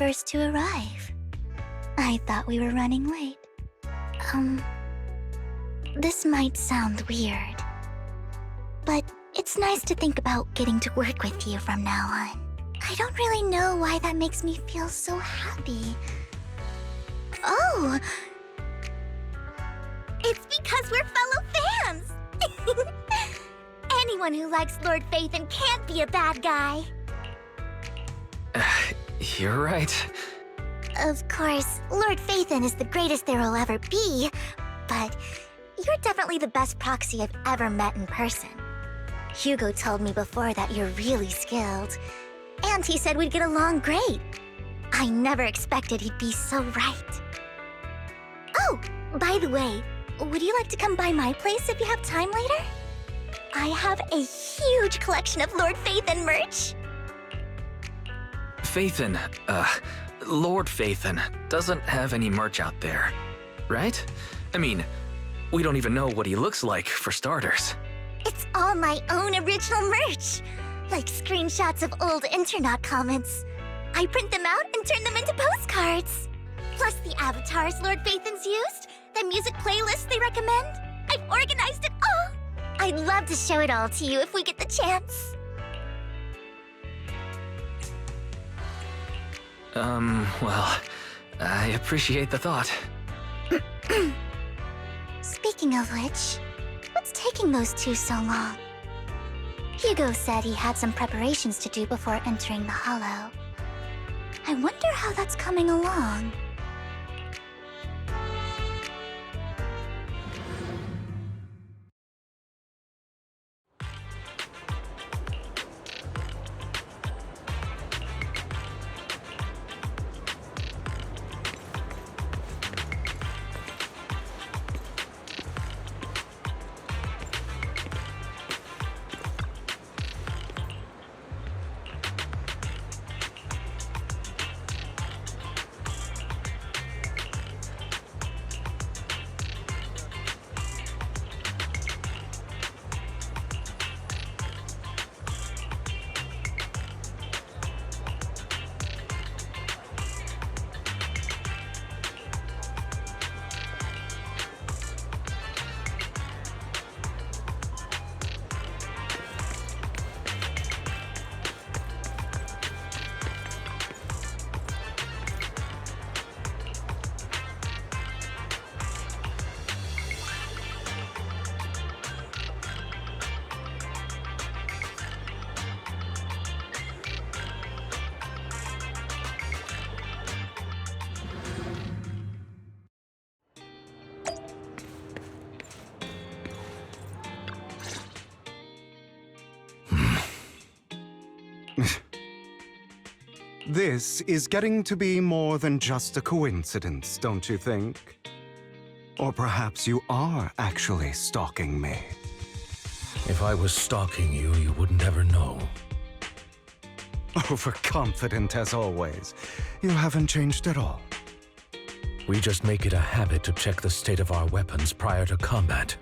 first to arrive. I thought we were running late. This might sound weird, but it's nice to think about getting to work with you from now on. I don't really know why that makes me feel so happy. Oh! It's because we're fellow fans! Anyone who likes Lord Phaethon can't be a bad guy. You're right. Of course, Lord Phaethon is the greatest there will ever be, but you're definitely the best proxy I've ever met in person. Hugo told me before that you're really skilled, and he said we'd get along great. I never expected he'd be so right. Oh, by the way, would you like to come by my place if you have time later? I have a huge collection of Lord Phaethon merch. Phaethon, Lord Phaethon doesn't have any merch out there, right? I mean, we don't even know what he looks like, for starters. It's all my own original merch, like screenshots of old internet comments. I print them out and turn them into postcards. Plus the avatars Lord Phaethon's used, the music playlists they recommend. I've organized it all. I'd love to show it all to you if we get the chance. Well, I appreciate the thought. Speaking of which, what's taking those two so long? Hugo said he had some preparations to do before entering the Hollow. I wonder how that's coming along. This is getting to be more than just a coincidence, don't you think? Or perhaps you are actually stalking me. If I was stalking you, you wouldn't ever know. Overconfident as always. You haven't changed at all. We just make it a habit to check the state of our weapons prior to combat.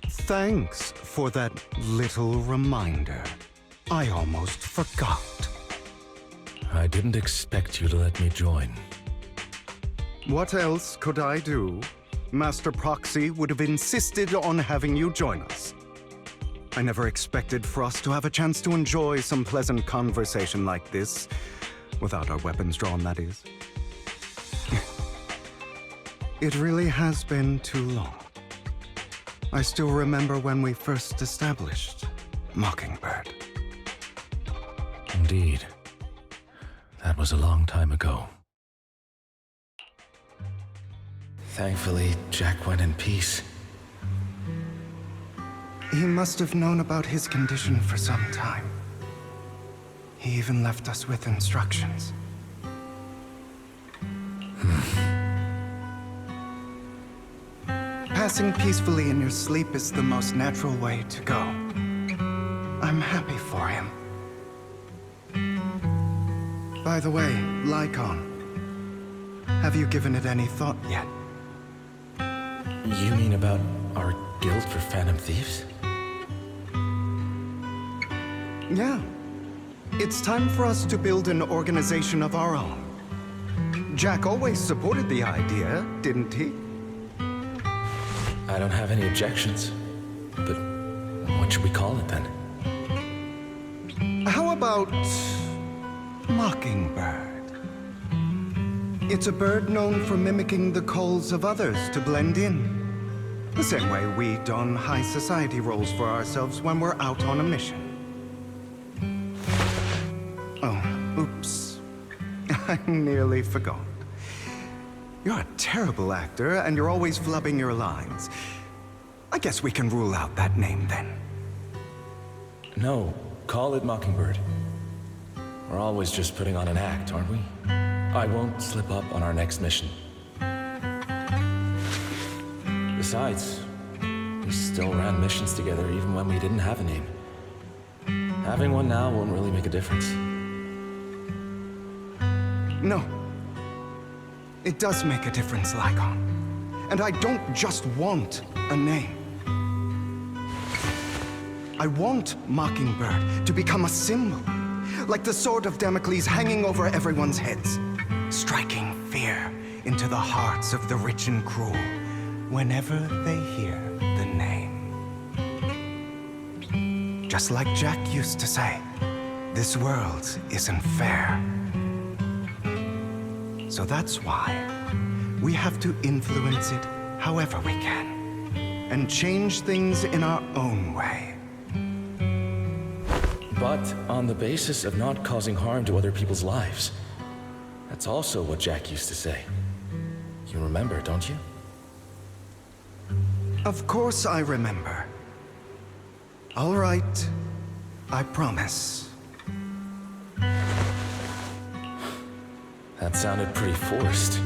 Thanks for that little reminder. I almost forgot. I didn't expect you to let me join. What else could I do? Master Proxy would have insisted on having you join us. I never expected for us to have a chance to enjoy some pleasant conversation like this, without our weapons drawn, that is. It really has been too long. I still remember when we first established Mockingbird. Indeed. That was a long time ago. Thankfully, Jack went in peace. He must have known about his condition for some time. He even left us with instructions. Passing peacefully in your sleep is the most natural way to go. I'm happy for him. By the way, Lycon, have you given it any thought yet? You mean about our guild for Phantom Thieves? Yeah. It's time for us to build an organization of our own. Jack always supported the idea, didn't he? I don't have any objections. But what should we call it then? How about Mockingbird? It's a bird known for mimicking the calls of others to blend in. The same way we don high society roles for ourselves when we're out on a mission. Oh, oops. I nearly forgot. You're a terrible actor, and you're always flubbing your lines. I guess we can rule out that name then. No, call it Mockingbird. We're always just putting on an act, aren't we? I won't slip up on our next mission. Besides, we still ran missions together even when we didn't have a name. Having one now won't really make a difference. No. It does make a difference, Lycon. And I don't just want a name. I want Mockingbird to become a symbol, like the sword of Damocles hanging over everyone's heads, striking fear into the hearts of the rich and cruel whenever they hear the name. Just like Jack used to say, this world isn't fair. So that's why we have to influence it however we can, and change things in our own way. But on the basis of not causing harm to other people's lives. That's also what Jack used to say. You remember, don't you? Of course I remember. All right, I promise. That sounded pretty forced.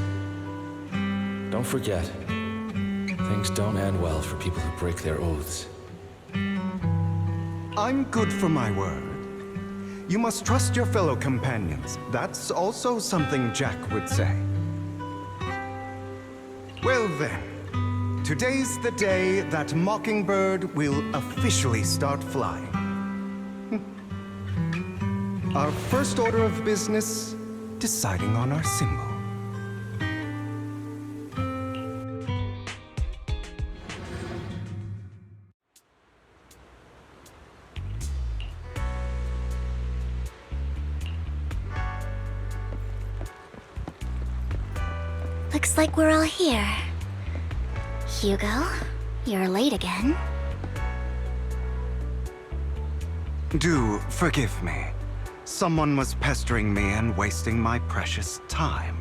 Don't forget, things don't end well for people who break their oaths. I'm good for my word. You must trust your fellow companions. That's also something Jack would say. Well then, today's the day that Mockingbird will officially start flying. Our first order of business, deciding on our symbol. Looks like we're all here. Hugo, you're late again. Do forgive me. Someone was pestering me and wasting my precious time.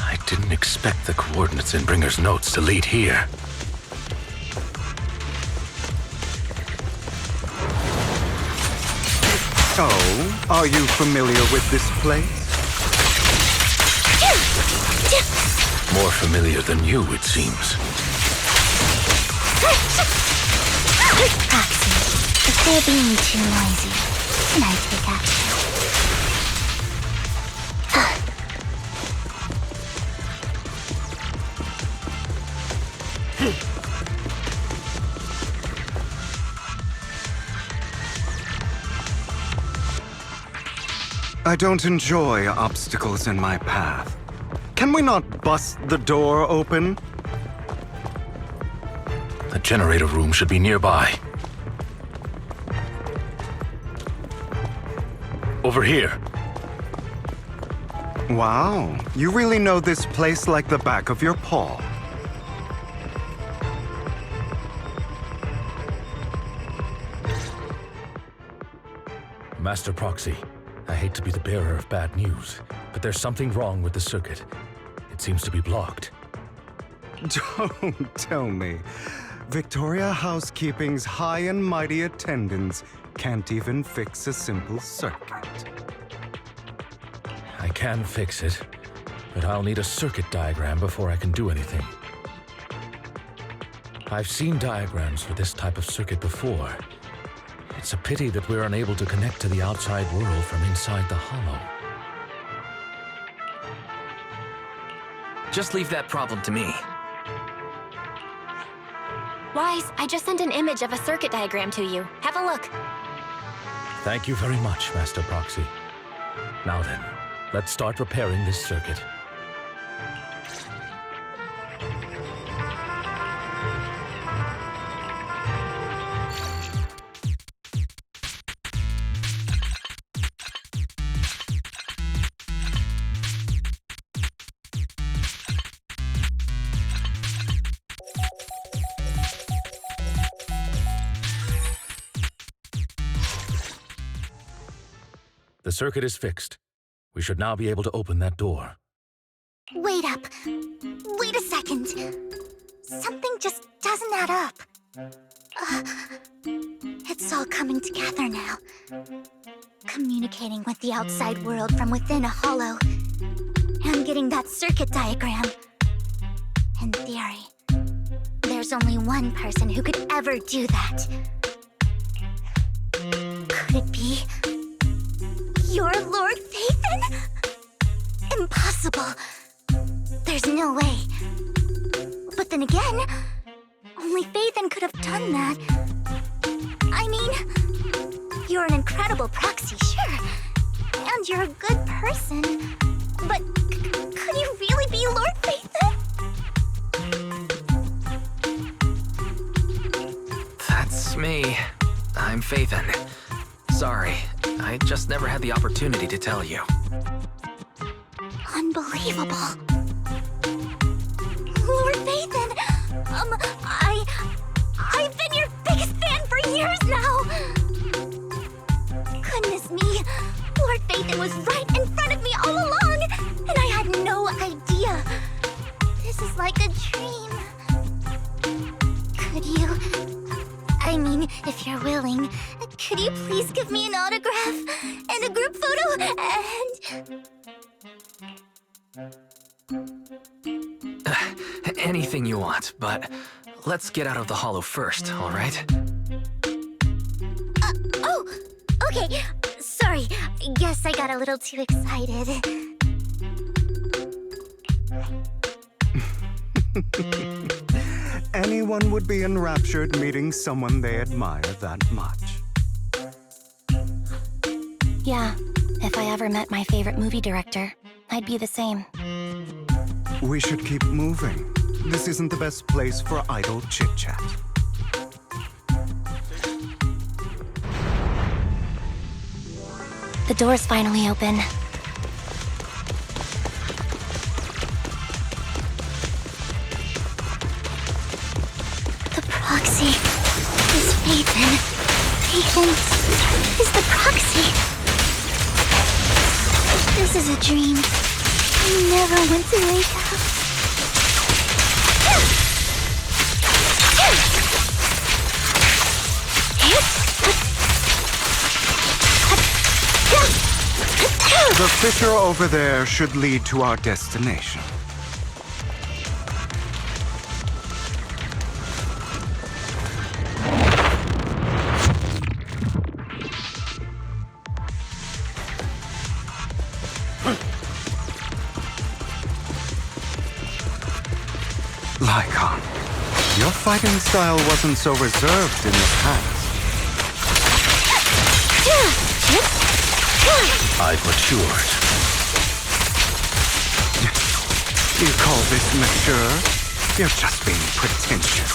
I didn't expect the coordinates in Bringer's notes to lead here. Oh, are you familiar with this place? More familiar than you, it seems. Proxy, if they're being too noisy, can I take action? I don't enjoy obstacles in my path. Can we not bust the door open? The generator room should be nearby. Over here. Wow, you really know this place like the back of your paw. Master Proxy, I hate to be the bearer of bad news, but there's something wrong with the circuit. It seems to be blocked. Don't tell me. Victoria Housekeeping's high and mighty attendants can't even fix a simple circuit. I can fix it, but I'll need a circuit diagram before I can do anything. I've seen diagrams for this type of circuit before. It's a pity that we're unable to connect to the outside world from inside the hollow. Just leave that problem to me. Wise, I just sent an image of a circuit diagram to you. Have a look. Thank you very much, Master Proxy. Now then, let's start repairing this circuit. The circuit is fixed. We should now be able to open that door. Wait up. Wait a second. Something just doesn't add up. It's all coming together now. Communicating with the outside world from within a hollow. And getting that circuit diagram. In theory, there's only one person who could ever do that. Could it be... You're Lord Phaethon? Impossible. There's no way. But then again, only Phaethon could have done that. I mean, you're an incredible proxy, sure. And you're a good person. But could you really be Lord Phaethon? That's me. I'm Phaethon. Sorry, I just never had the opportunity to tell you. Unbelievable. Lord Phaethon, I've been your biggest fan for years now. Goodness me, Lord Phaethon was right in front of me all along, and I had no idea. This is like a dream. Could you... I mean, if you're willing, could you please give me an autograph and a group photo and... Anything you want, but let's get out of the hollow first, all right? Oh, okay. Sorry, guess I got a little too excited. Anyone would be enraptured meeting someone they admire that much. Yeah, if I ever met my favorite movie director, I'd be the same. We should keep moving. This isn't the best place for idle chit-chat. The door's finally open. The proxy is Phaethon. Phaethon is the proxy. This is a dream. I never went to wake up. The fissure over there should lead to our destination. Lycon, your fighting style wasn't so reserved in the past. I've matured. You call this mature? You're just being pretentious.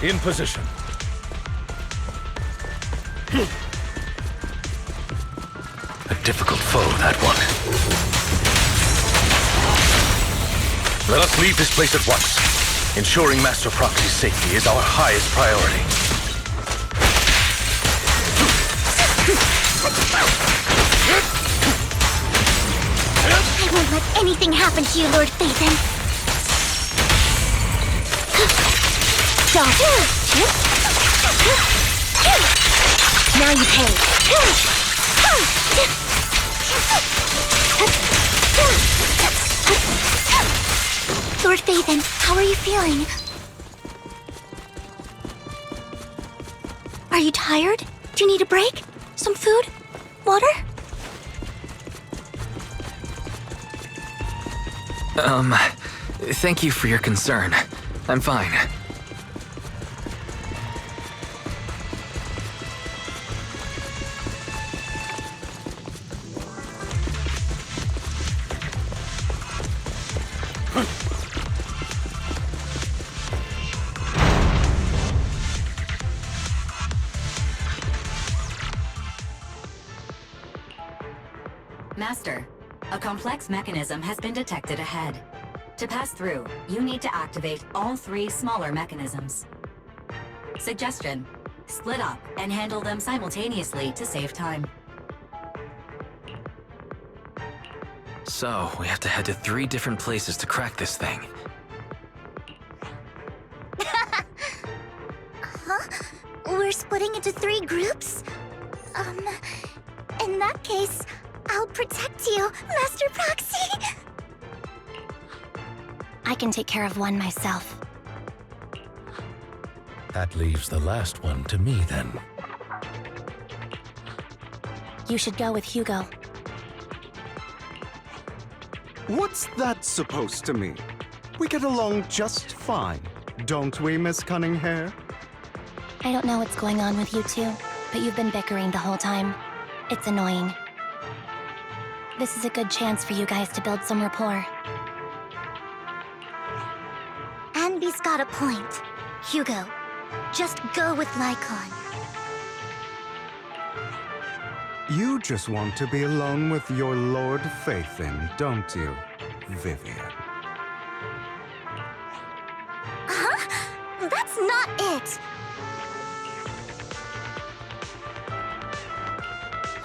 In position. A difficult foe, that one. Let us leave this place at once. Ensuring Master Proxy's safety is our highest priority. I won't let anything happen to you, Lord Phaethon. Dodge. Now you pay. Lord Phaethon, how are you feeling? Are you tired? Do you need a break? Some food? Water? Thank you for your concern. I'm fine. Master, a complex mechanism has been detected ahead. To pass through, you need to activate all 3 smaller mechanisms. Suggestion: split up and handle them simultaneously to save time. So, we have to head to 3 different places to crack this thing. Huh? We're splitting into 3 groups? In that case, I'll protect you, Master Proxy! I can take care of one myself. That leaves the last one to me, then. You should go with Hugo. What's that supposed to mean? We get along just fine, don't we, Miss Cunninghair? I don't know what's going on with you two, but you've been bickering the whole time. It's annoying. This is a good chance for you guys to build some rapport. Anby's got a point. Hugo, just go with Lycon. You just want to be alone with your Lord Phaethon, don't you, Vivian? Huh? That's not it!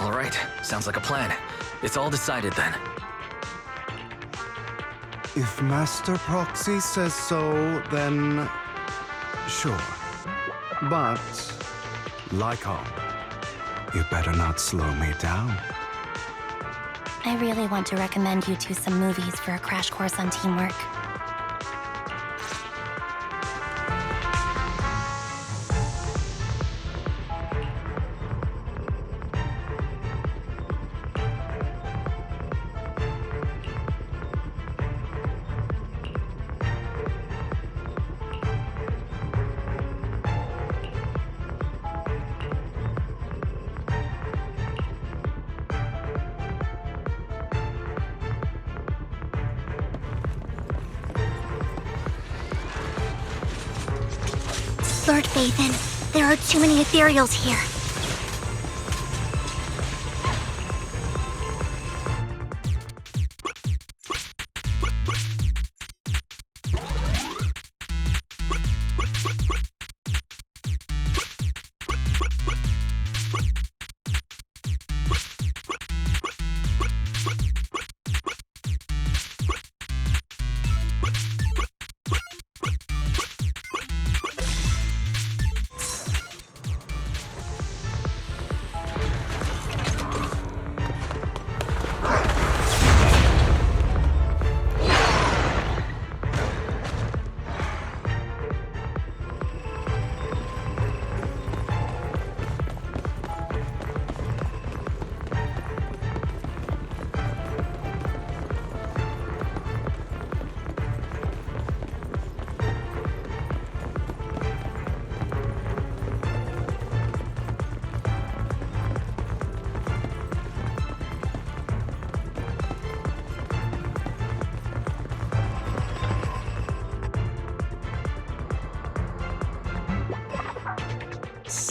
All right, sounds like a plan. It's all decided then. If Master Proxy says so, then sure. But, Lycon, you better not slow me down. I really want to recommend you two some movies for a crash course on teamwork. Lord Phaethon, there are too many ethereals here.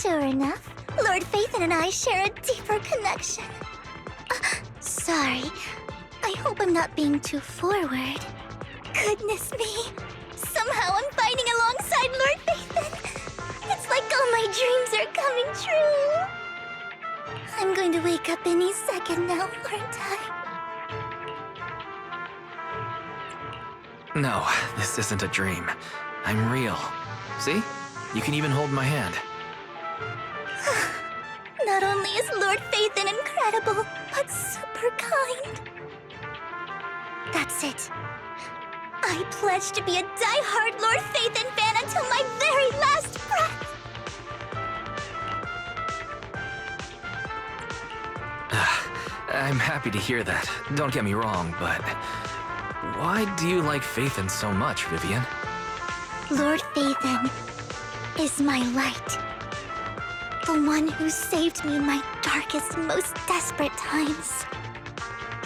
Sure enough, Lord Phaethon and I share a deeper connection. Sorry. I hope I'm not being too forward. Goodness me. Somehow I'm fighting alongside Lord Phaethon. It's like all my dreams are coming true. I'm going to wake up any second now, aren't I? No, this isn't a dream. I'm real. See? You can even hold my hand. Not only is Lord Phaethon incredible, but super kind. That's it. I pledge to be a die-hard Lord Phaethon fan until my very last breath. I'm happy to hear that. Don't get me wrong, but why do you like Phaethon so much, Vivian? Lord Phaethon is my light. The one who saved me in my darkest, most desperate times.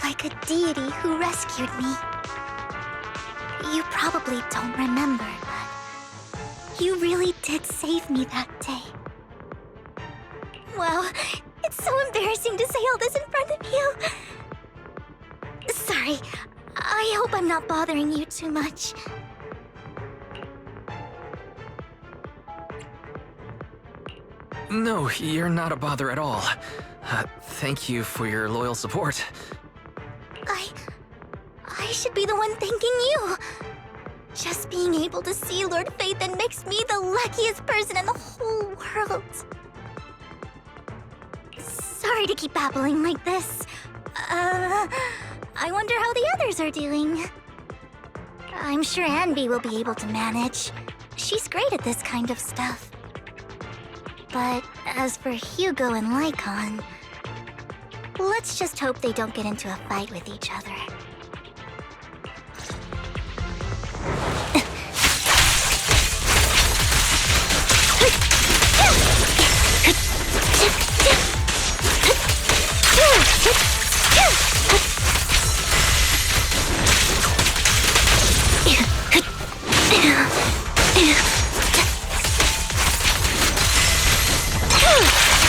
Like a deity who rescued me. You probably don't remember, but you really did save me that day. Wow, it's so embarrassing to say all this in front of you. Sorry, I hope I'm not bothering you too much. No, you're not a bother at all. Thank you for your loyal support. I should be the one thanking you. Just being able to see Lord Phaethon makes me the luckiest person in the whole world. Sorry to keep babbling like this. I wonder how the others are doing. I'm sure Anby will be able to manage. She's great at this kind of stuff. But as for Hugo and Lycon, let's just hope they don't get into a fight with each other.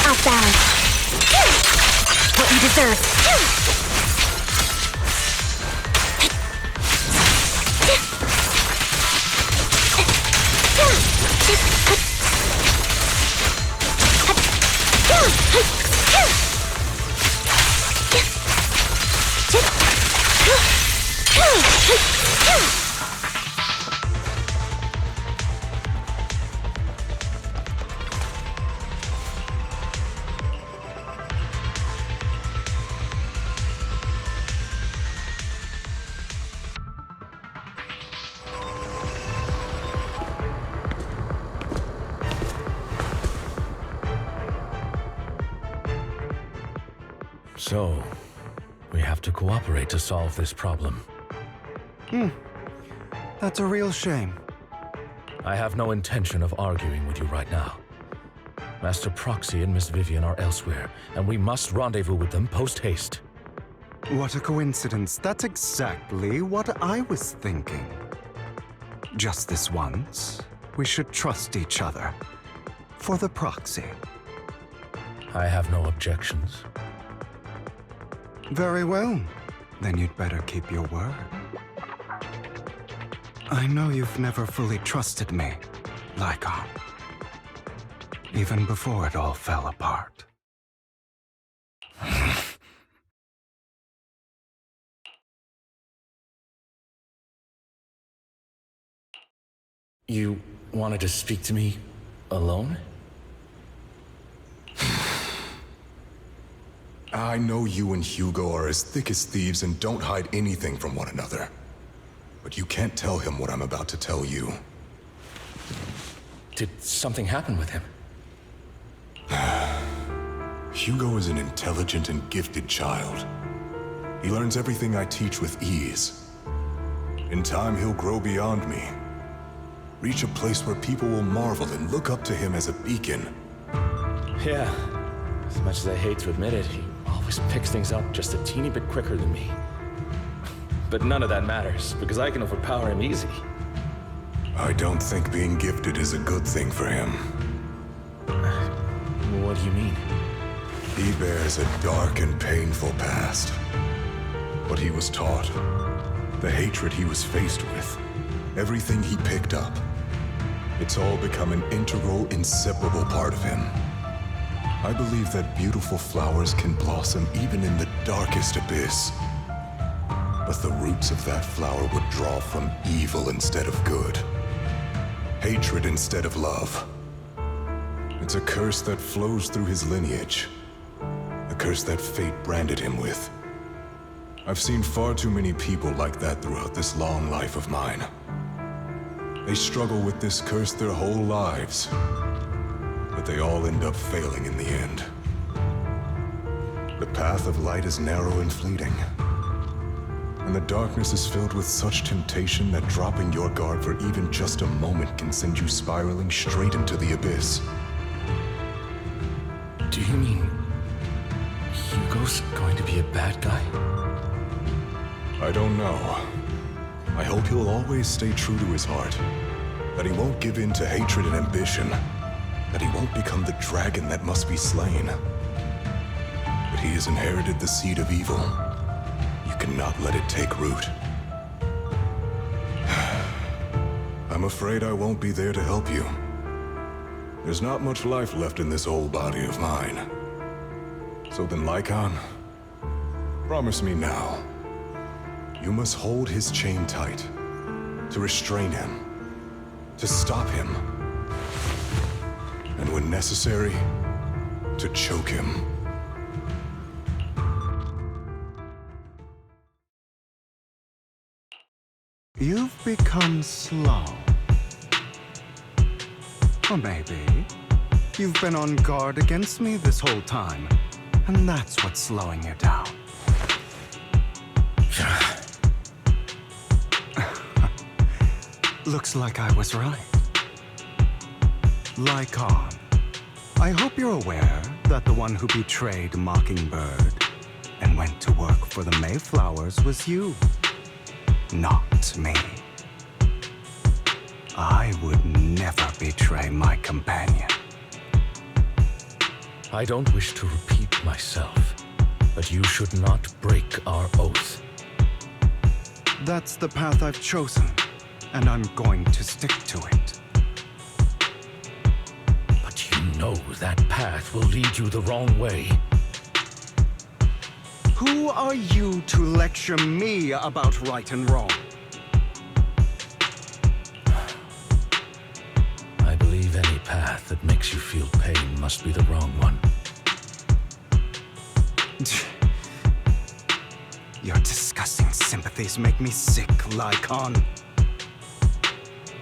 Off balance. What you deserve. So, we have to cooperate to solve this problem. That's a real shame. I have no intention of arguing with you right now. Master Proxy and Miss Vivian are elsewhere, and we must rendezvous with them post-haste. What a coincidence. That's exactly what I was thinking. Just this once, we should trust each other. For the Proxy. I have no objections. Very well. Then you'd better keep your word. I know you've never fully trusted me, Lycon. Even before it all fell apart. You wanted to speak to me alone? I know you and Hugo are as thick as thieves and don't hide anything from one another. But you can't tell him what I'm about to tell you. Did something happen with him? Hugo is an intelligent and gifted child. He learns everything I teach with ease. In time, he'll grow beyond me. Reach a place where people will marvel and look up to him as a beacon. Yeah. As much as I hate to admit it, he always picks things up just a teeny bit quicker than me. But none of that matters, because I can overpower him easy. I don't think being gifted is a good thing for him. What do you mean? He bears a dark and painful past. What he was taught, The hatred he was faced with, everything he picked up, it's all become an integral, inseparable part of him. I believe that beautiful flowers can blossom even in the darkest abyss. But the roots of that flower would draw from evil instead of good. Hatred instead of love. It's a curse that flows through his lineage. A curse that fate branded him with. I've seen far too many people like that throughout this long life of mine. They struggle with this curse their whole lives, but they all end up failing in the end. The path of light is narrow and fleeting, and the darkness is filled with such temptation that dropping your guard for even just a moment can send you spiraling straight into the abyss. Do you mean Hugo's going to be a bad guy? I don't know. I hope he'll always stay true to his heart. That he won't give in to hatred and ambition. That he won't become the dragon that must be slain. But he has inherited the seed of evil. You cannot let it take root. I'm afraid I won't be there to help you. There's not much life left in this old body of mine. So then, Lycon, promise me now. You must hold his chain tight, to restrain him, to stop him, and when necessary, to choke him. You've become slow. Or maybe you've been on guard against me this whole time, and that's what's slowing you down. Looks like I was right. Lycon, I hope you're aware that the one who betrayed Mockingbird and went to work for the Mayflowers was you, not me. I would never betray my companion. I don't wish to repeat myself, but you should not break our oath. That's the path I've chosen, and I'm going to stick to it. But you know that path will lead you the wrong way. Who are you to lecture me about right and wrong? I believe any path that makes you feel pain must be the wrong one. Your disgusting sympathies make me sick, Lycon.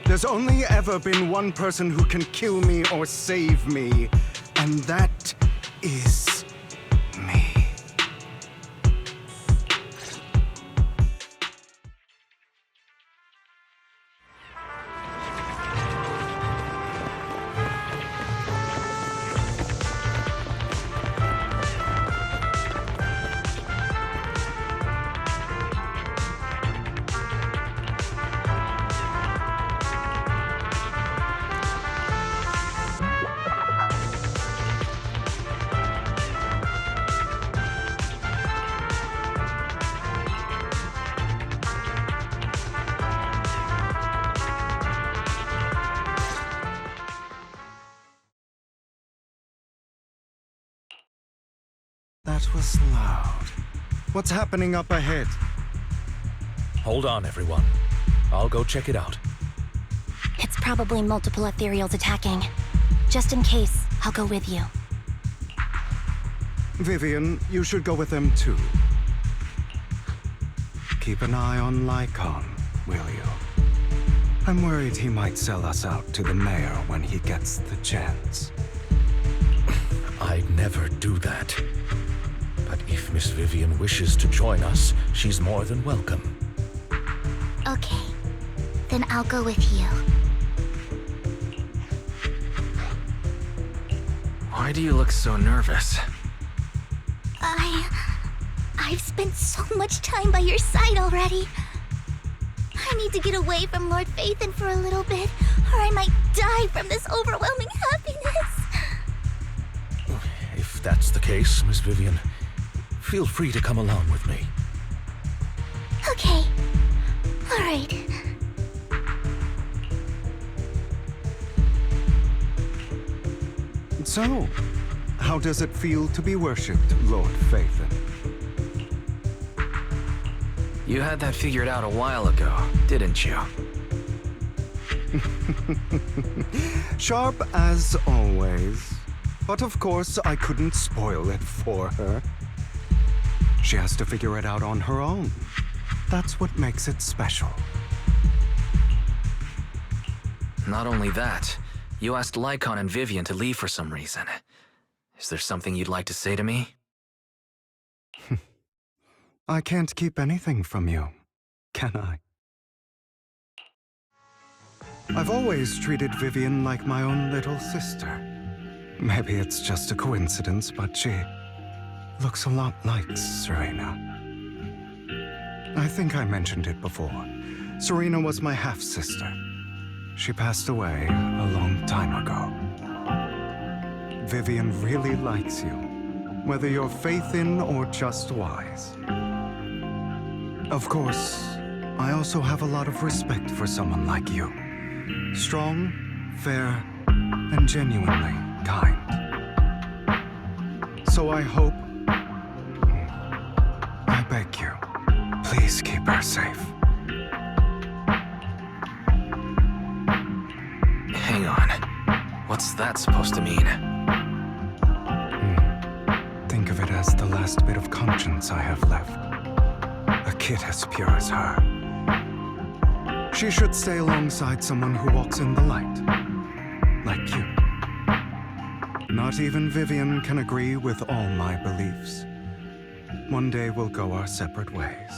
There's only ever been one person who can kill me or save me, and that is me. That was loud. What's happening up ahead? Hold on, everyone. I'll go check it out. It's probably multiple ethereals attacking. Just in case, I'll go with you. Vivian, you should go with them too. Keep an eye on Lycon, will you? I'm worried he might sell us out to the mayor when he gets the chance. I'd never do that. But if Miss Vivian wishes to join us, she's more than welcome. Okay, then I'll go with you. Why do you look so nervous? I've spent so much time by your side already. I need to get away from Lord Phaethon for a little bit, or I might die from this overwhelming happiness. If that's the case, Miss Vivian, feel free to come along with me. Okay, All right. So, how does it feel to be worshipped, Lord Phaethon? You had that figured out a while ago, didn't you? Sharp as always. But of course, I couldn't spoil it for her. She has to figure it out on her own. That's what makes it special. Not only that, you asked Lycon and Vivian to leave for some reason. Is there something you'd like to say to me? I can't keep anything from you, can I? I've always treated Vivian like my own little sister. Maybe it's just a coincidence, but she looks a lot like Serena. I think I mentioned it before. Serena was my half-sister. She passed away a long time ago. Vivian really likes you, whether you're Phaethon or just wise. Of course, I also have a lot of respect for someone like you. Strong, fair, and genuinely kind. So I hope... I beg you, please keep her safe. Hang on. What's that supposed to mean? Think of it as the last bit of conscience I have left. A kid as pure as her. She should stay alongside someone who walks in the light. Like you. Not even Vivian can agree with all my beliefs. One day we'll go our separate ways.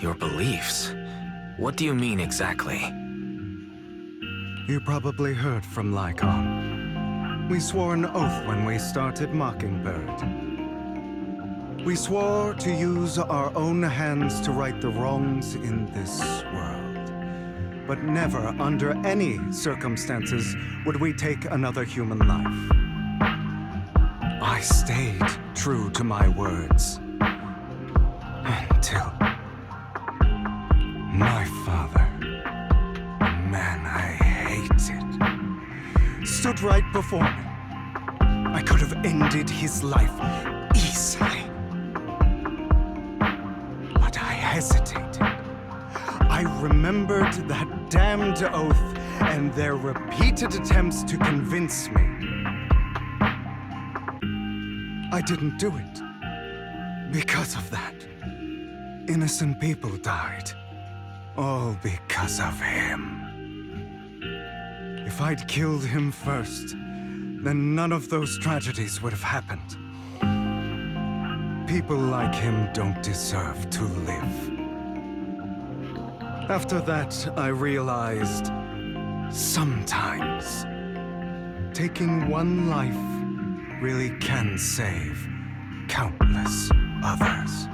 Your beliefs? What do you mean exactly? You probably heard from Lycon. We swore an oath when we started Mockingbird. We swore to use our own hands to right the wrongs in this world. But never, under any circumstances, would we take another human life. I stayed true to my words. Until... my father, a man I hated, stood right before me. I could have ended his life easily. But I hesitated. I remembered that damned oath and their repeated attempts to convince me. I didn't do it. Because of that, innocent people died. All because of him. If I'd killed him first, then none of those tragedies would have happened. People like him don't deserve to live. After that, I realized, sometimes, taking one life really can save countless others.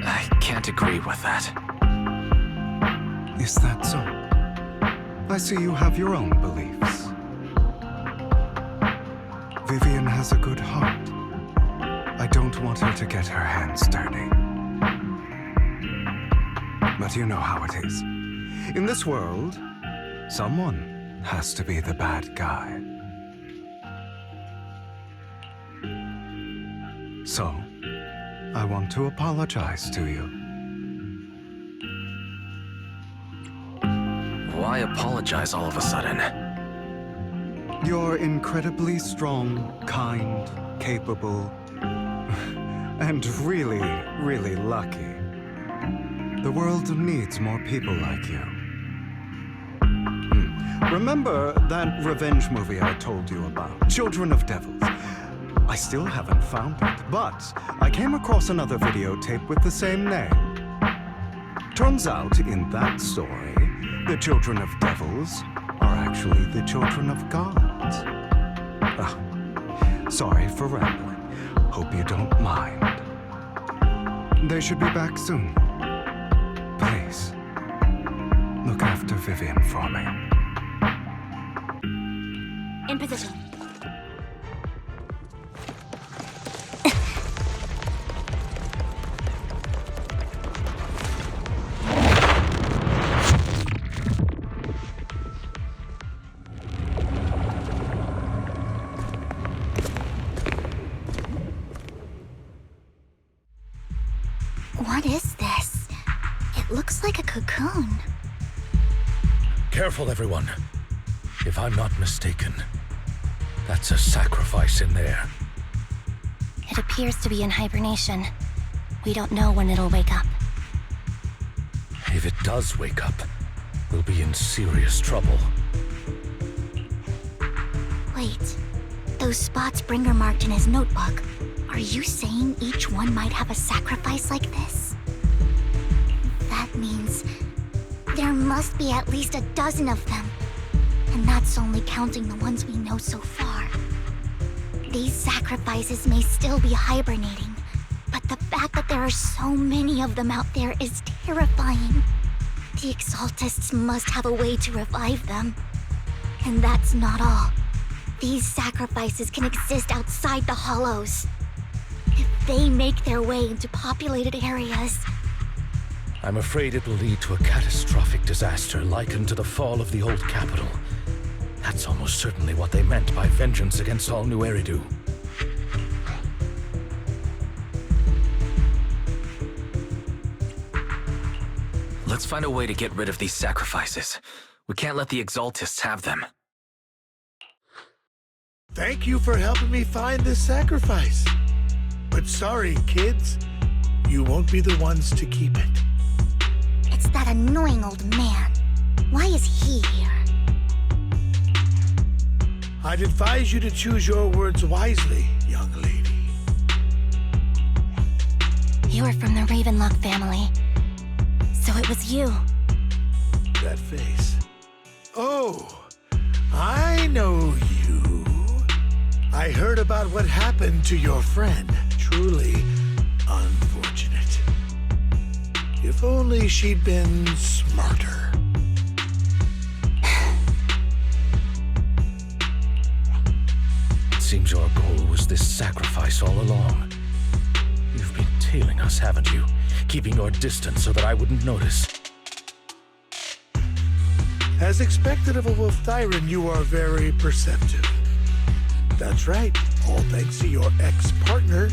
I can't agree with that. Is that so? I see you have your own beliefs. Vivian has a good heart. I don't want her to get her hands dirty. But you know how it is. In this world, someone has to be the bad guy. So, I want to apologize to you. Why apologize all of a sudden? You're incredibly strong, kind, capable, and really, really lucky. The world needs more people like you. Remember that revenge movie I told you about? Children of Devils. I still haven't found it, but I came across another videotape with the same name. Turns out, in that story, the children of devils are actually the children of gods. Sorry for rambling. Hope you don't mind. They should be back soon. Please, Look after Vivian for me. In position. What is this? It looks like a cocoon. Careful, everyone. If I'm not mistaken, that's a sacrifice in there. It appears to be in hibernation. We don't know when it'll wake up. If it does wake up, we'll be in serious trouble. Wait, those spots Bringer marked in his notebook. Are you saying each one might have a sacrifice like this? That means there must be at least a dozen of them. And that's only counting the ones we know so far. These sacrifices may still be hibernating, but the fact that there are so many of them out there is terrifying. The Exaltists must have a way to revive them. And that's not all. These sacrifices can exist outside the Hollows. If they make their way into populated areas... I'm afraid it will lead to a catastrophic disaster likened to the fall of the old capital. That's almost certainly what they meant by vengeance against all New Eridu. Let's find a way to get rid of these sacrifices. We can't let the Exaltists have them. Thank you for helping me find this sacrifice. But sorry, kids. You won't be the ones to keep it. It's that annoying old man. Why is he here? I'd advise you to choose your words wisely, young lady. You're from the Ravenlock family. So it was you. That face. Oh, I know you. I heard about what happened to your friend. Truly unfortunate. If only she'd been smarter. It seems your goal was this sacrifice all along. You've been tailing us, haven't you? Keeping your distance so that I wouldn't notice. As expected of a Wolf Thyran, you are very perceptive. That's right. All thanks to your ex-partner,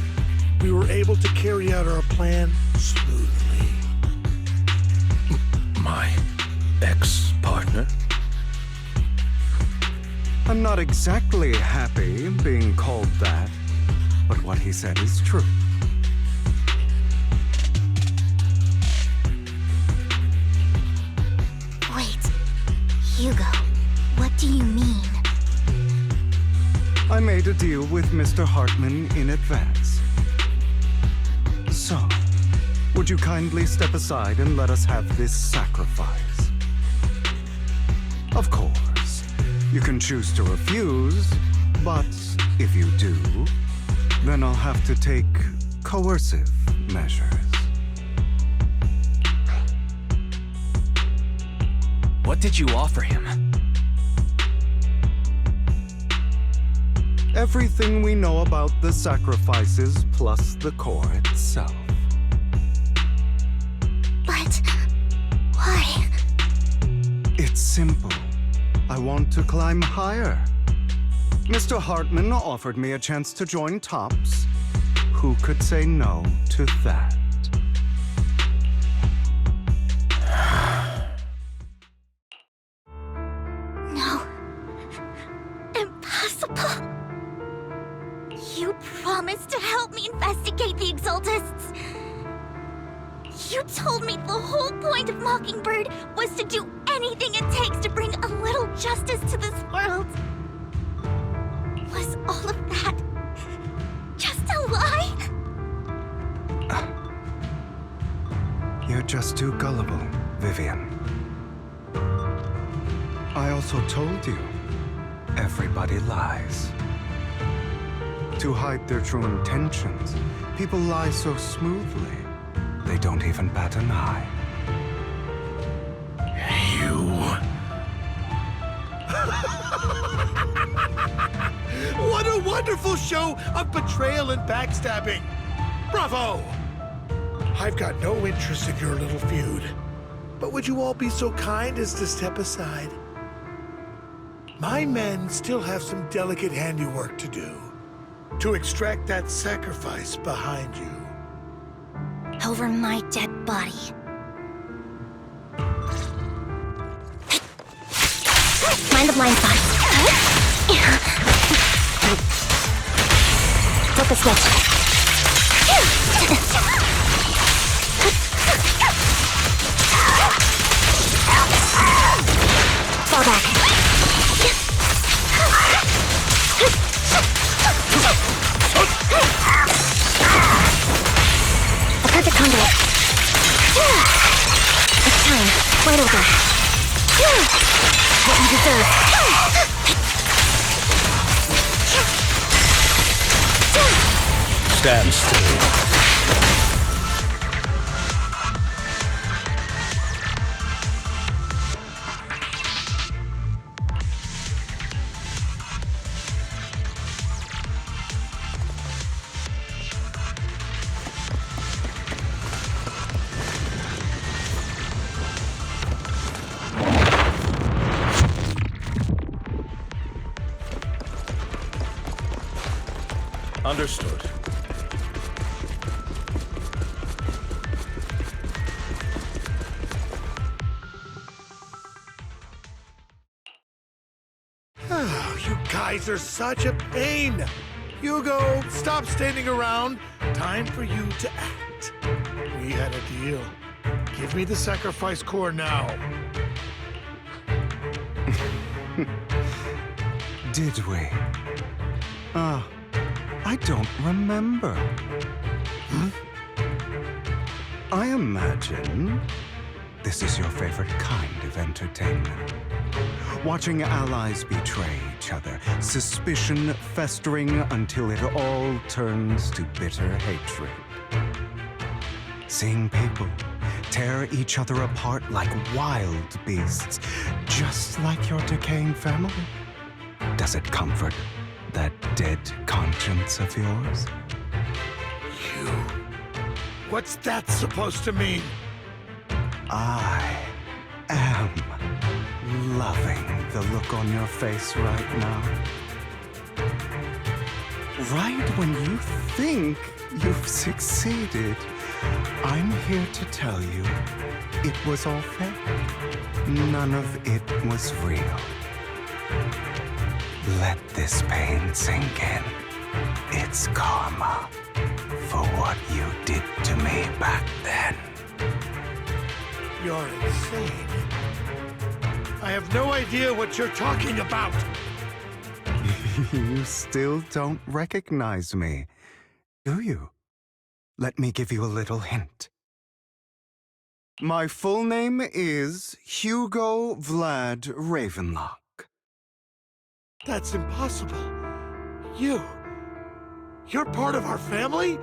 we were able to carry out our plan smoothly. My ex-partner? I'm not exactly happy being called that, but what he said is true. Wait, Hugo, what do you mean? I made a deal with Mr. Hartman in advance. So, would you kindly step aside and let us have this sacrifice? Of course, you can choose to refuse, but if you do, then I'll have to take coercive measures. What did you offer him? Everything we know about the sacrifices plus the core itself. But... why? It's simple. I want to climb higher. Mr. Hartman offered me a chance to join Tops. Who could say no to that? No. Impossible. You promised to help me investigate the Exaltists. You told me the whole point of Mockingbird was to do anything it takes to bring a little justice to this world. Was all of that just a lie? You're just too gullible, Vivian. I also told you, everybody lies. To hide their true intentions, people lie so smoothly, they don't even bat an eye. You What a wonderful show of betrayal and backstabbing! Bravo! I've got no interest in your little feud, but would you all be so kind as to step aside? My men still have some delicate handiwork to do to extract that sacrifice behind you. Over my dead body. Mind the blind spot. Flip the switch. Fall back. A perfect conduit. It's time. Right over. What you deserve. Stand still. Understood. Oh, you guys are such a pain. Hugo, stop standing around. Time for you to act. We had a deal. Give me the sacrifice core now. Did we? I don't remember. I imagine this is your favorite kind of entertainment. Watching allies betray each other, suspicion festering until it all turns to bitter hatred. Seeing people tear each other apart like wild beasts, just like your decaying family. Does it comfort that dead conscience of yours? You... What's that supposed to mean? I am loving the look on your face right now. Right when you think you've succeeded, I'm here to tell you it was all fake. None of it was real. Let this pain sink in. It's karma for what you did to me back then. You're insane. I have no idea what you're talking about. You still don't recognize me, do you? Let me give you a little hint. My full name is Hugo Vlad Ravenlock. That's impossible. You're part of our family?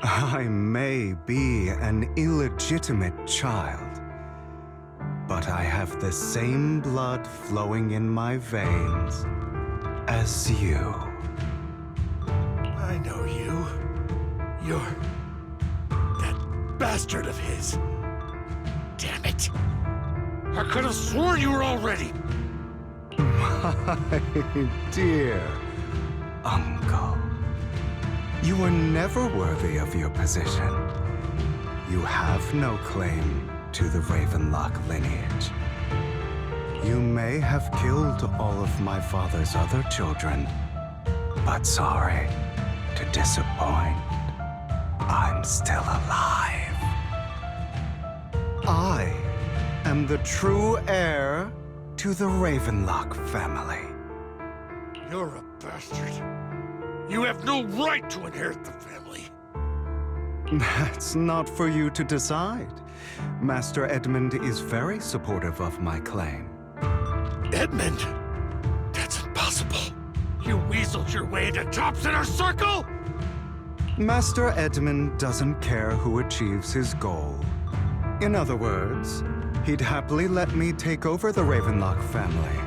I may be an illegitimate child, but I have the same blood flowing in my veins as you. I know you. You're that bastard of his. Damn it. I could have sworn you were already. My dear uncle, you were never worthy of your position. You have no claim to the Ravenlock lineage. You may have killed all of my father's other children, but sorry to disappoint, I'm still alive. I am the true heir to the Ravenlock family. You're a bastard. You have no right to inherit the family. That's not for you to decide. Master Edmund is very supportive of my claim. Edmund? That's impossible. You weaseled your way into Top Inner Circle? Master Edmund doesn't care who achieves his goal. In other words, he'd happily let me take over the Ravenlock family,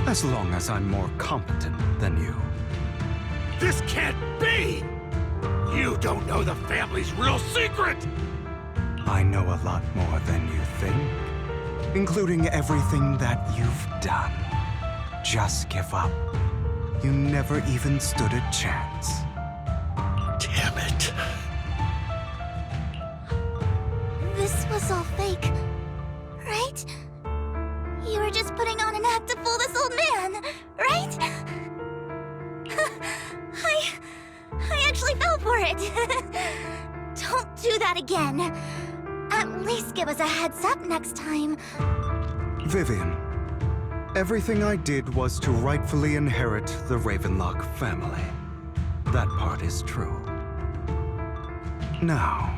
As long as I'm more competent than you. This can't be! You don't know the family's real secret! I know a lot more than you think, including everything that you've done. Just give up. You never even stood a chance. Damn it. This was all fake, right? You were just putting on an act to fool this old man, right? I actually fell for it. Don't do that again. At least give us a heads up next time. Vivian, everything I did was to rightfully inherit the Ravenlock family. That part is true. Now,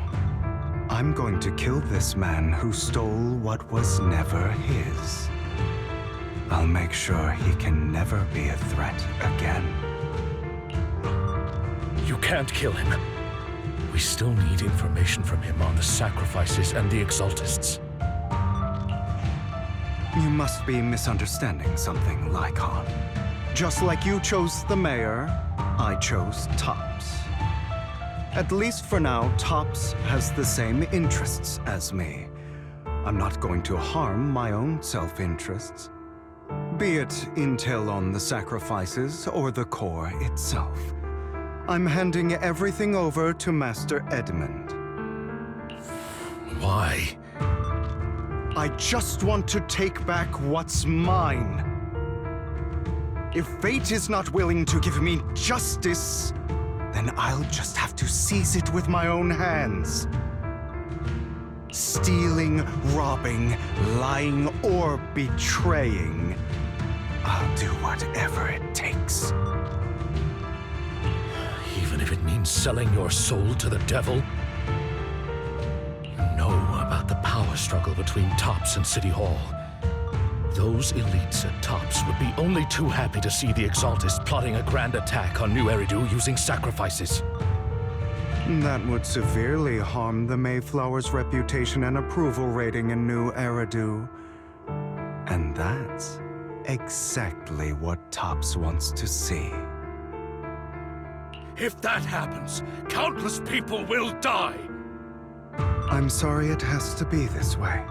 I'm going to kill this man who stole what was never his. I'll make sure he can never be a threat again. You can't kill him. We still need information from him on the sacrifices and the Exaltists. You must be misunderstanding something, Lycon. Just like you chose the mayor, I chose Tops. At least for now, Tops has the same interests as me. I'm not going to harm my own self-interests. Be it intel on the sacrifices or the core itself. I'm handing everything over to Master Edmund. Why? I just want to take back what's mine. If fate is not willing to give me justice, then I'll just have to seize it with my own hands. Stealing, robbing, lying, or betraying. I'll do whatever it takes. Even if it means selling your soul to the devil? You know about the power struggle between Tops and City Hall. Those elites at Tops would be only too happy to see the Exaltists plotting a grand attack on New Eridu using sacrifices. That would severely harm the Mayflower's reputation and approval rating in New Eridu. And that's exactly what Tops wants to see. If that happens, countless people will die! I'm sorry it has to be this way.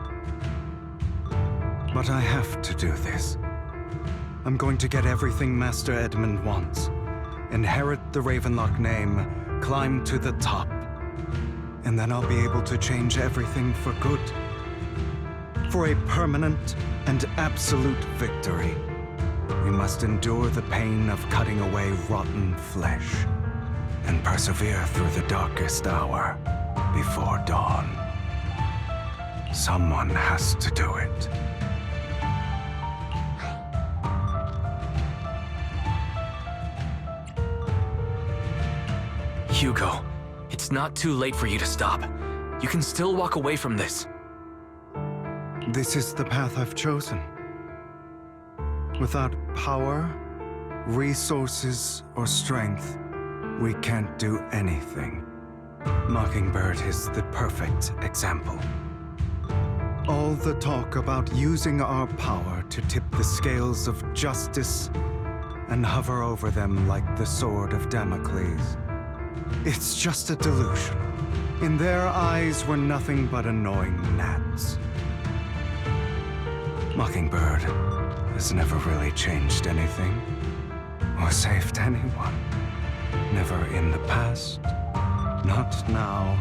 But I have to do this. I'm going to get everything Master Edmund wants. Inherit the Ravenlock name, climb to the top. And then I'll be able to change everything for good. For a permanent and absolute victory, we must endure the pain of cutting away rotten flesh and persevere through the darkest hour before dawn. Someone has to do it. Hugo, it's not too late for you to stop. You can still walk away from this. This is the path I've chosen. Without power, resources, or strength, we can't do anything. Mockingbird is the perfect example. All the talk about using our power to tip the scales of justice and hover over them like the sword of Damocles. It's just a delusion. In their eyes, we're nothing but annoying gnats. Mockingbird has never really changed anything or saved anyone. Never in the past, not now,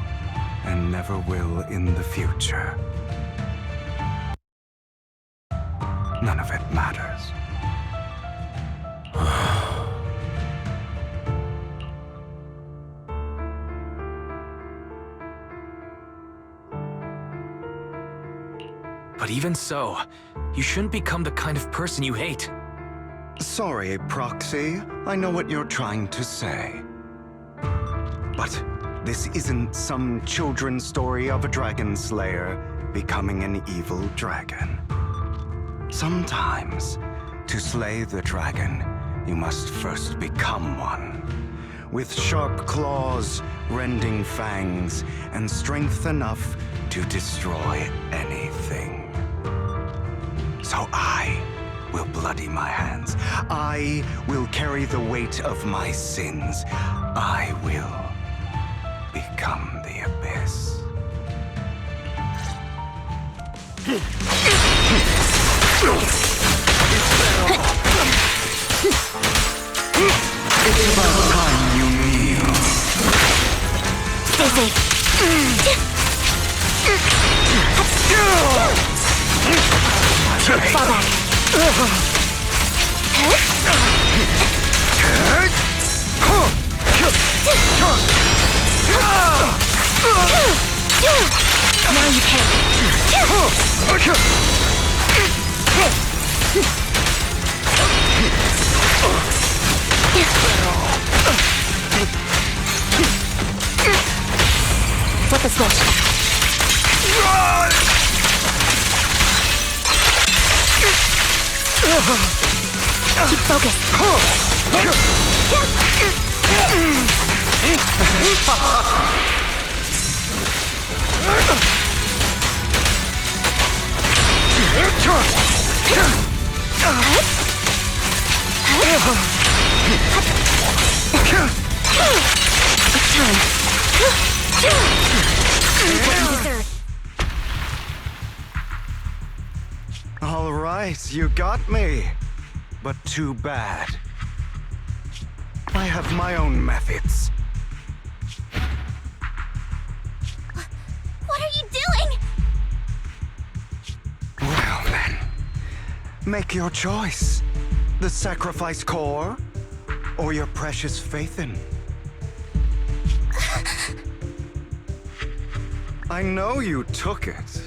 and never will in the future. None of it matters. But even so, you shouldn't become the kind of person you hate. Sorry, Proxy. I know what you're trying to say. But this isn't some children's story of a dragon slayer becoming an evil dragon. Sometimes, to slay the dragon, you must first become one. With sharp claws, rending fangs, and strength enough to destroy anything. So I will bloody my hands. I will carry the weight of my sins. I will become the Abyss. It's about time you kneel. Stay safe. Fall back. Now you can. Flip the switch. Keep focused. It's time. What you deserve. All right, you got me. But too bad. I have my own methods. What are you doing? Well then, make your choice. The sacrifice core, or your precious Phaethon. I know you took it.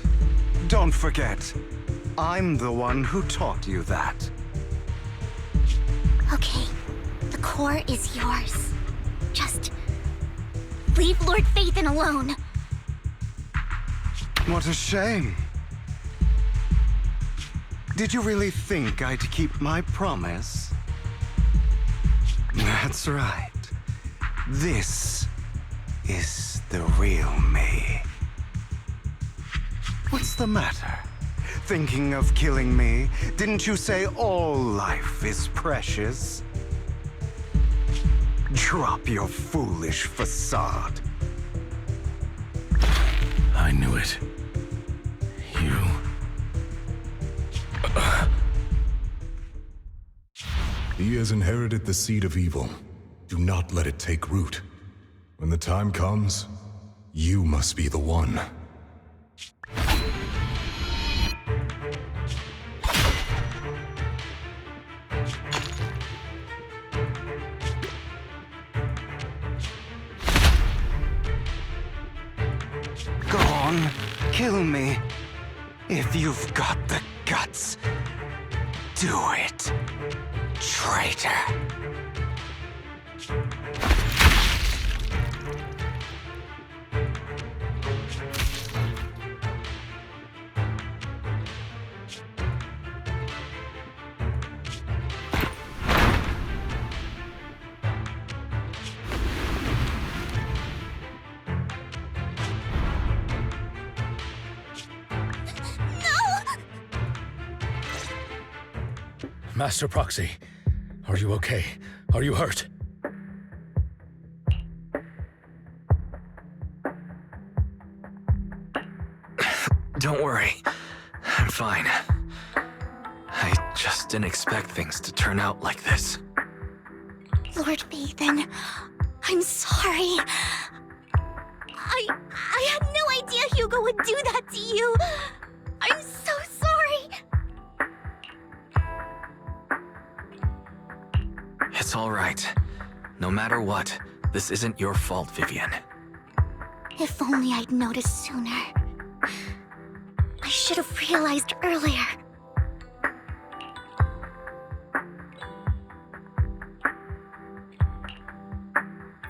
Don't forget, I'm the one who taught you that. Okay, the core is yours. Just leave Lord Phaethon alone. What a shame. Did you really think I'd keep my promise? That's right. This is the real me. What's the matter? Thinking of killing me? Didn't you say all life is precious? Drop your foolish facade. I knew it. You... He has inherited the seed of evil. Do not let it take root. When the time comes, you must be the one. Go on, kill me. If you've got the guts, do it, traitor. Master Proxy, are you okay? Are you hurt? Don't worry. I'm fine. I just didn't expect things to turn out like this. Lord Phaethon, I'm sorry. I had no idea Hugo would do that to you. I'm so sorry. It's all right. No matter what, this isn't your fault, Vivian. If only I'd noticed sooner. I should have realized earlier.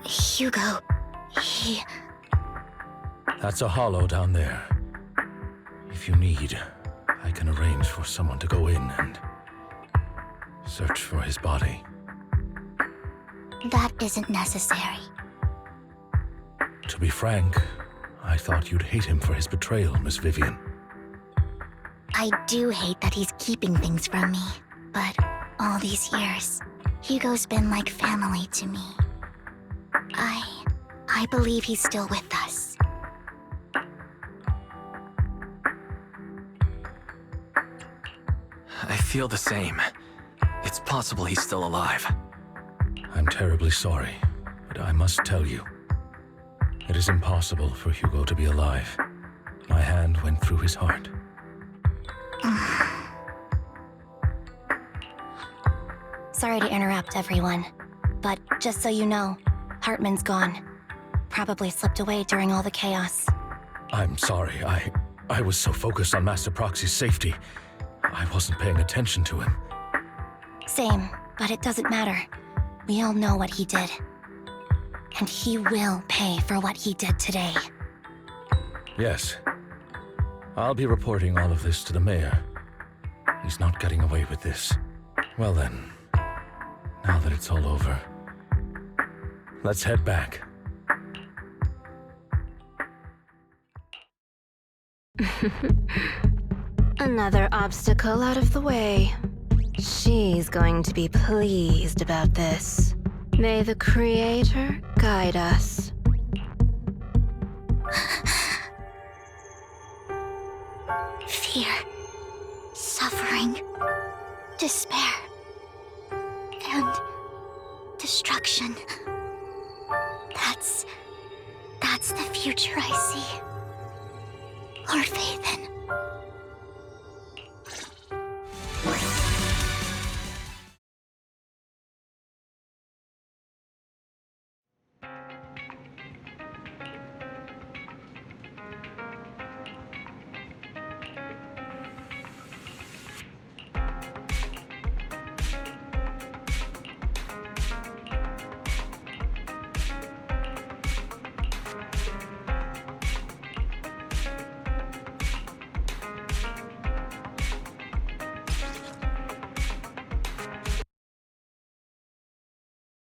Hugo, he... That's a hollow down there. If you need, I can arrange for someone to go in and search for his body. That isn't necessary. To be frank, I thought you'd hate him for his betrayal, Miss Vivian. I do hate that he's keeping things from me. But all these years, Hugo's been like family to me. I believe he's still with us. I feel the same. It's possible he's still alive. I'm terribly sorry, but I must tell you. It is impossible for Hugo to be alive. My hand went through his heart. Sorry to interrupt, everyone. But just so you know, Hartman's gone. Probably slipped away during all the chaos. I'm sorry, I was so focused on Master Proxy's safety. I wasn't paying attention to him. Same, but it doesn't matter. We all know what he did. And he will pay for what he did today. Yes. I'll be reporting all of this to the mayor. He's not getting away with this. Well then, now that it's all over, let's head back. Another obstacle out of the way. She's going to be pleased about this. May the Creator guide us. Fear, suffering, despair, and destruction. That's the future I see. Lord Phaethon.